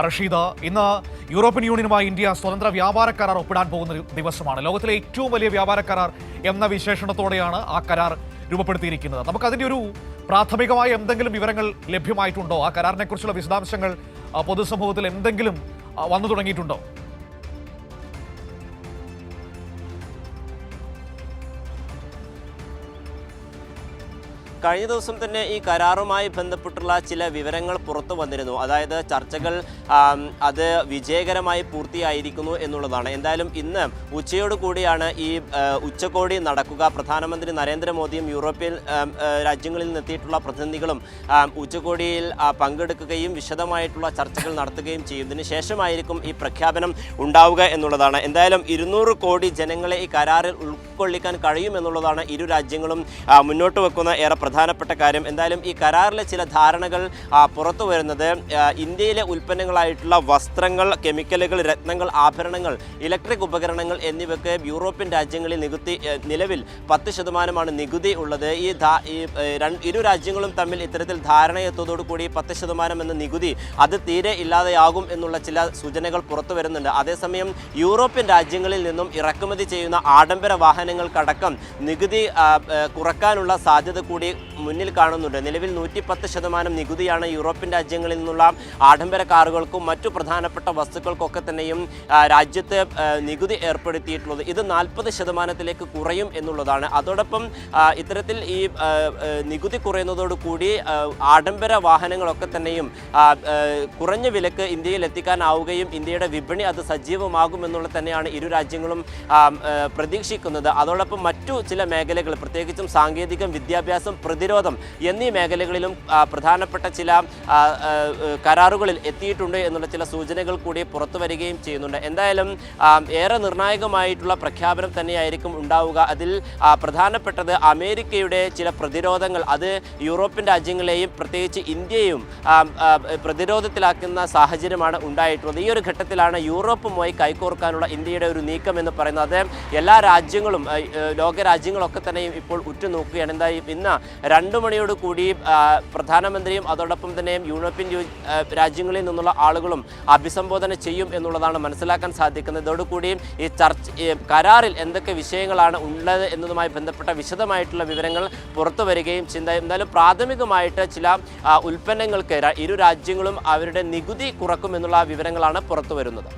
റഷീദ, ഇന്ന് European യൂണിയനുമായി India സ്വതന്ത്ര വ്യാപാര കരാർ ഒപ്പിടാൻ പോകുന്ന ദിവസമാണ്. ലോകത്തിലെ ഏറ്റവും വലിയ വ്യാപാര കരാർ എന്ന വിശേഷണത്തോടെയാണ് ആ കരാർ രൂപപ്പെടുത്തിയിരിക്കുന്നത്. നമുക്കതിൻ്റെ ഒരു പ്രാഥമികമായ എന്തെങ്കിലും വിവരങ്ങൾ ലഭ്യമായിട്ടുണ്ടോ? ആ കരാറിനെ കുറിച്ചുള്ള വിശദാംശങ്ങൾ പൊതുസമൂഹത്തിൽ എന്തെങ്കിലും വന്നു തുടങ്ങിയിട്ടുണ്ടോ? കഴിഞ്ഞ ദിവസം തന്നെ ഈ കരാറുമായി ബന്ധപ്പെട്ടുള്ള ചില വിവരങ്ങൾ പുറത്തു വന്നിരുന്നു. അതായത് ചർച്ചകൾ അത് വിജയകരമായി പൂർത്തിയായിരിക്കുന്നു എന്നുള്ളതാണ്. എന്തായാലും ഇന്ന് ഉച്ചയോട് കൂടിയാണ് ഈ ഉച്ചകോടി നടക്കുക. പ്രധാനമന്ത്രി നരേന്ദ്രമോദിയും യൂറോപ്യൻ രാജ്യങ്ങളിൽ നിന്നെത്തിയിട്ടുള്ള പ്രതിനിധികളും ഉച്ചകോടിയിൽ പങ്കെടുക്കുകയും വിശദമായിട്ടുള്ള ചർച്ചകൾ നടത്തുകയും ചെയ്യും. ഇതിന് ശേഷമായിരിക്കും ഈ പ്രഖ്യാപനം ഉണ്ടാവുക എന്നുള്ളതാണ്. എന്തായാലും 200 കോടി ജനങ്ങളെ ഈ കരാറിൽ ഉൾക്കൊള്ളിക്കാൻ കഴിയുമെന്നുള്ളതാണ് ഇരു രാജ്യങ്ങളും മുന്നോട്ട് വെക്കുന്ന ഏറെ പ്രധാനപ്പെട്ട കാര്യം. എന്തായാലും ഈ കരാറിലെ ചില ധാരണകൾ പുറത്തു വരുന്നത് ഇന്ത്യയിലെ ഉൽപ്പന്നങ്ങളായിട്ടുള്ള വസ്ത്രങ്ങൾ, കെമിക്കലുകൾ, രത്നങ്ങൾ, ആഭരണങ്ങൾ, ഇലക്ട്രിക് ഉപകരണങ്ങൾ എന്നിവയ്ക്ക് യൂറോപ്യൻ രാജ്യങ്ങളിൽ നിലവിൽ 10% നികുതി ഉള്ളത്. ഇരു രാജ്യങ്ങളും തമ്മിൽ ഇത്തരത്തിൽ ധാരണയെത്തുന്നതോടുകൂടി 10% എന്ന നികുതി അത് തീരെ ഇല്ലാതെയാകും എന്നുള്ള ചില സൂചനകൾ പുറത്തു വരുന്നുണ്ട്. അതേസമയം യൂറോപ്യൻ രാജ്യങ്ങളിൽ നിന്നും ഇറക്കുമതി ചെയ്യുന്ന ആഡംബര വാഹനങ്ങൾക്കടക്കം നികുതി കുറക്കാനുള്ള സാധ്യത കൂടി മുന്നിൽ കാണുന്നുണ്ട്. നിലവിൽ 110% നികുതിയാണ് യൂറോപ്യൻ രാജ്യങ്ങളിൽ നിന്നുള്ള ആഡംബര കാറുകൾക്കും മറ്റു പ്രധാനപ്പെട്ട വസ്തുക്കൾക്കൊക്കെ തന്നെയും രാജ്യത്ത് നികുതി ഏർപ്പെടുത്തിയിട്ടുള്ളത്. ഇത് 40%-ലേക്ക് കുറയും എന്നുള്ളതാണ്. അതോടൊപ്പം ഇത്തരത്തിൽ ഈ നികുതി കുറയുന്നതോടുകൂടി ആഡംബര വാഹനങ്ങളൊക്കെ തന്നെയും കുറഞ്ഞ വിലക്ക് ഇന്ത്യയിൽ എത്തിക്കാനാവുകയും ഇന്ത്യയുടെ വിപണി അത് സജീവമാകുമെന്നുള്ളത് തന്നെയാണ് ഇരു രാജ്യങ്ങളും പ്രതീക്ഷിക്കുന്നത്. അതോടൊപ്പം മറ്റു ചില മേഖലകൾ, പ്രത്യേകിച്ചും സാങ്കേതികം, വിദ്യാഭ്യാസം, പ്രതിരോധം എന്നീ മേഖലകളിലും പ്രധാനപ്പെട്ട ചില കരാറുകളിൽ എത്തിയിട്ടുണ്ട് എന്നുള്ള ചില സൂചനകൾ കൂടി പുറത്തു വരികയും ചെയ്യുന്നുണ്ട്. എന്തായാലും ഏറെ നിർണായകമായിട്ടുള്ള പ്രഖ്യാപനം തന്നെയായിരിക്കും ഉണ്ടാവുക. അതിൽ പ്രധാനപ്പെട്ടത് അമേരിക്കയുടെ ചില പ്രതിരോധങ്ങൾ അത് യൂറോപ്യൻ രാജ്യങ്ങളെയും പ്രത്യേകിച്ച് ഇന്ത്യയും പ്രതിരോധത്തിലാക്കുന്ന സാഹചര്യമാണ് ഉണ്ടായിട്ടുള്ളത്. ഈ ഒരു ഘട്ടത്തിലാണ് യൂറോപ്പുമായി കൈകോർക്കാനുള്ള ഇന്ത്യയുടെ ഒരു നീക്കം എന്ന് പറയുന്നത്. എല്ലാ രാജ്യങ്ങളും ലോകരാജ്യങ്ങളൊക്കെ തന്നെയും ഇപ്പോൾ ഉറ്റുനോക്കുകയാണ്. എന്തായാലും ഇന്ന് 2 മണിയോട് കൂടി പ്രധാനമന്ത്രിയും അതോടൊപ്പം തന്നെ യൂറോപ്യൻ രാജ്യങ്ങളിൽ നിന്നുള്ള ആളുകളും അഭിസംബോധന ചെയ്യും എന്നുള്ളതാണ് മനസ്സിലാക്കാൻ സാധിക്കുന്നത്. ഇതോടുകൂടി ഈ കരാറിൽ എന്തൊക്കെ വിഷയങ്ങളാണ് ഉള്ളത് എന്നതുമായി ബന്ധപ്പെട്ട വിശദമായിട്ടുള്ള വിവരങ്ങൾ പുറത്തു വരികയും ചെയ്യും. എന്തായാലും പ്രാഥമികമായിട്ട് ചില ഉൽപ്പന്നങ്ങൾക്ക് ഇരു രാജ്യങ്ങളും അവരുടെ നികുതി കുറക്കുമെന്നുള്ള വിവരങ്ങളാണ് പുറത്തു വരുന്നത്.